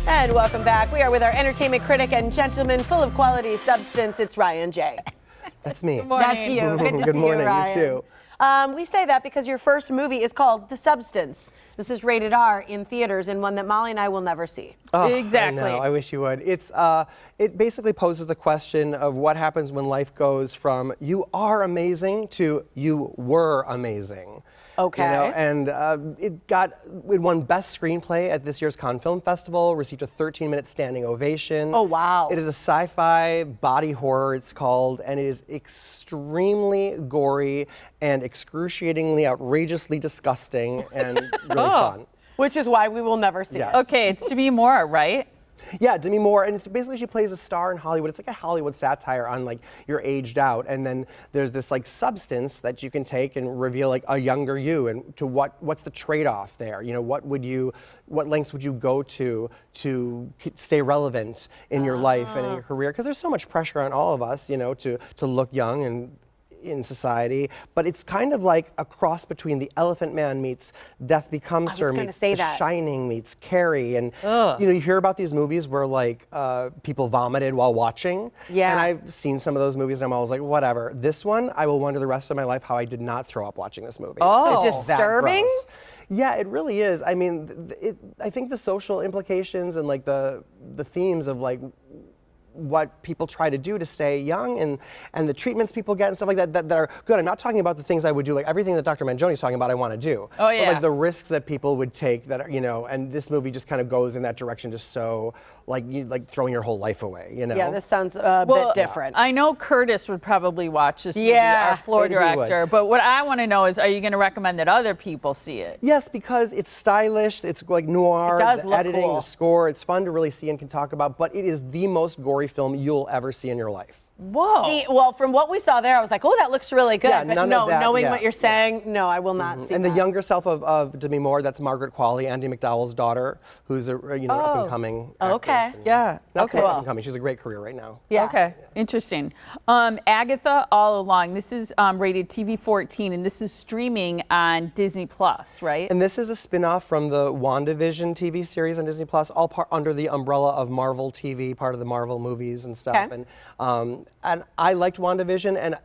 And welcome back. We are with our entertainment critic and gentleman full of quality substance. It's Ryan J. That's me. Good morning. That's you. Good to Good see morning, you, Ryan. you too. We say that because your first movie is called The Substance. This is rated R in theaters and one that Molly and I will never see. Oh, Exactly. I know. I wish you would. It basically poses the question of what happens when life goes from you are amazing to you were amazing. Okay. You know, and it won Best Screenplay at this year's Cannes Film Festival, received a 13-minute standing ovation. Oh, wow. It is a sci-fi body horror, it's called, and it is extremely gory and excruciatingly, outrageously disgusting and really fun. Which is why we will never see Yes. it. Okay, it's Demi Moore, right? Yeah, Demi Moore, and it's basically she plays a star in Hollywood. It's like a Hollywood satire on like you're aged out, and then there's this like substance that you can take and reveal like a younger you, and to what's the trade-off there? You know, what lengths would you go to stay relevant in your life and in your career? Because there's so much pressure on all of us, you know, to look young and in society, but it's kind of like a cross between The Elephant Man meets Death Becomes Her meets The Shining meets Carrie, and you know, you hear about these movies where like people vomited while watching. Yeah. And I've seen some of those movies and I'm always like, whatever. This one, I will wonder the rest of my life how I did not throw up watching this movie. Oh. It's that Disturbing? gross. Yeah, it really is. I mean, I think the social implications and like the themes of like what people try to do to stay young and the treatments people get and stuff like that are good. I'm not talking about the things I would do, like everything that Dr. Mangioni's talking about I want to do. Oh, yeah. But like the risks that people would take that are, you know, and this movie just kind of goes in that direction, just so like you like throwing your whole life away, you know? Yeah, this sounds a bit different. I know Curtis would probably watch this movie, Yeah. our floor Maybe he would. director, but what I want to know is, are you going to recommend that other people see it? Yes, because it's stylish, it's like noir, It does the look editing, cool. the score, it's fun to really see and can talk about, but it is the most gory film you'll ever see in your life. Whoa. See, well, from what we saw there, I was like, oh, that looks really good. Yeah, but none no, of that, knowing yes, what you're saying, no, I will not see And that. the younger self of Demi Moore, that's Margaret Qualley, Andy McDowell's daughter, who's a up and coming. Okay. Yeah. Not Okay. so much up and coming. She's a great career right now. Yeah. Okay, interesting. Agatha All Along, this is rated TV 14, and this is streaming on Disney Plus, right? And this is a spin-off from the WandaVision TV series on Disney Plus, all under the umbrella of Marvel TV, part of the Marvel movies and stuff. Okay. And I liked WandaVision, and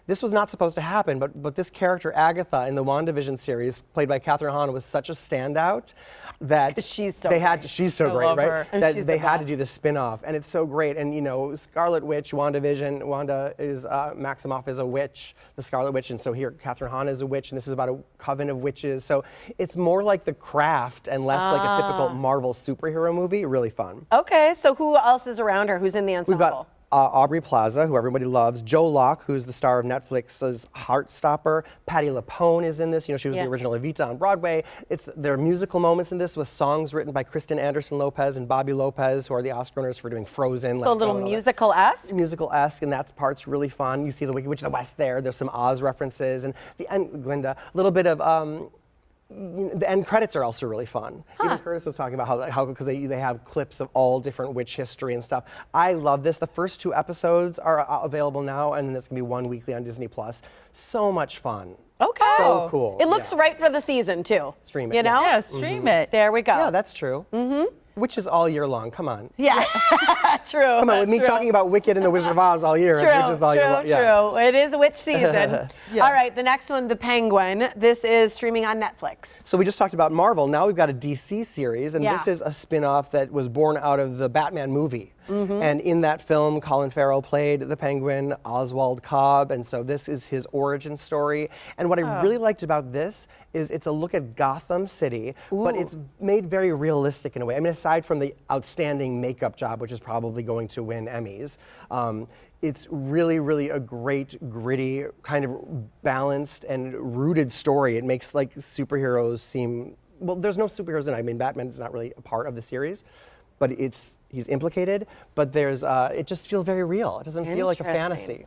this was not supposed to happen, but this character Agatha in the WandaVision series, played by Catherine Hahn, was such a standout that She's so she's so great, love right? her. And That she's they the had to best. do this spin-off, and it's so great. And you know, Scarlet Witch, WandaVision, Wanda is Maximoff is a witch, the Scarlet Witch, and so here Catherine Hahn is a witch, and this is about a coven of witches. So it's more like The Craft and less like a typical Marvel superhero movie. Really fun. Okay, so who else is around her? Who's in the ensemble? We've got Aubrey Plaza, who everybody loves. Joe Locke, who's the star of Netflix's Heartstopper. Patti LuPone is in this. You know, she was the original Evita on Broadway. There are musical moments in this with songs written by Kristen Anderson Lopez and Bobby Lopez, who are the Oscar winners for doing Frozen. So a little musical-esque? Musical-esque, and that part's really fun. You see the Wicked Witch of the West there. There's some Oz references, and the end, Glinda, a little bit of. The end credits are also really fun. Even Curtis was talking about how because they have clips of all different witch history and stuff. I love this. The first 2 episodes are available now, and then it's gonna be one weekly on Disney Plus. So much fun. Okay. So cool. It looks right for the season, too. Stream it, You know? Yeah, stream it. There we go. Yeah, that's true. Which is all year long. Come on. Yeah, true. Come on, with me true. talking about Wicked and the Wizard of Oz all year. True, it's witches all year long. Yeah. true. It is witch season. All right, the next one, The Penguin. This is streaming on Netflix. So we just talked about Marvel. Now we've got a DC series, and this is a spin-off that was born out of the Batman movie. And in that film, Colin Farrell played the Penguin, Oswald Cobb, and so this is his origin story. And what I really liked about this is it's a look at Gotham City, but it's made very realistic in a way. I mean, aside from the outstanding makeup job, which is probably going to win Emmys, it's really, really a great, gritty, kind of balanced and rooted story. It makes like superheroes seem, well, there's no superheroes in it. I mean, Batman's not really a part of the series, but he's implicated, but it just feels very real. It doesn't feel like a fantasy.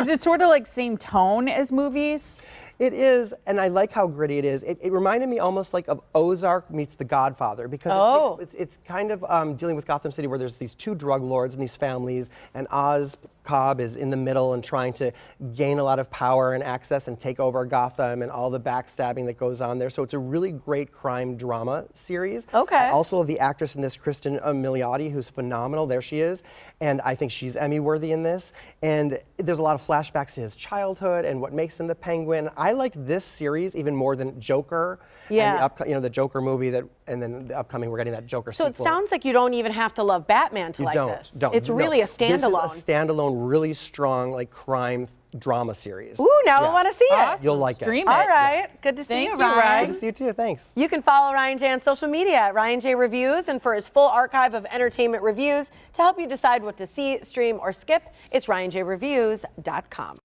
Is it sort of like same tone as movies? It is, and I like how gritty it is. It reminded me almost like of Ozark meets The Godfather, because it's kind of dealing with Gotham City, where there's these 2 drug lords and these families, and Oz Cobb is in the middle and trying to gain a lot of power and access and take over Gotham and all the backstabbing that goes on there. So it's a really great crime drama series. Okay. I also love the actress in this, Kristen Milioti, who's phenomenal. There she is. And I think she's Emmy worthy in this. And there's a lot of flashbacks to his childhood and what makes him the Penguin. I liked this series even more than Joker. Yeah. And the Joker movie and then the upcoming, we're getting that Joker So sequel. it sounds like you don't even have to love Batman to like this. It's really a standalone. This is a standalone, really strong, like, crime drama series. Ooh, now I want to see it. Awesome. You'll like it. Stream All it. right. Good to see Thank you, you, Ryan. Ryan. Good to see you too. Thanks. You can follow Ryan J on social media at Ryan J Reviews, and for his full archive of entertainment reviews to help you decide what to see, stream, or skip, it's RyanJReviews.com.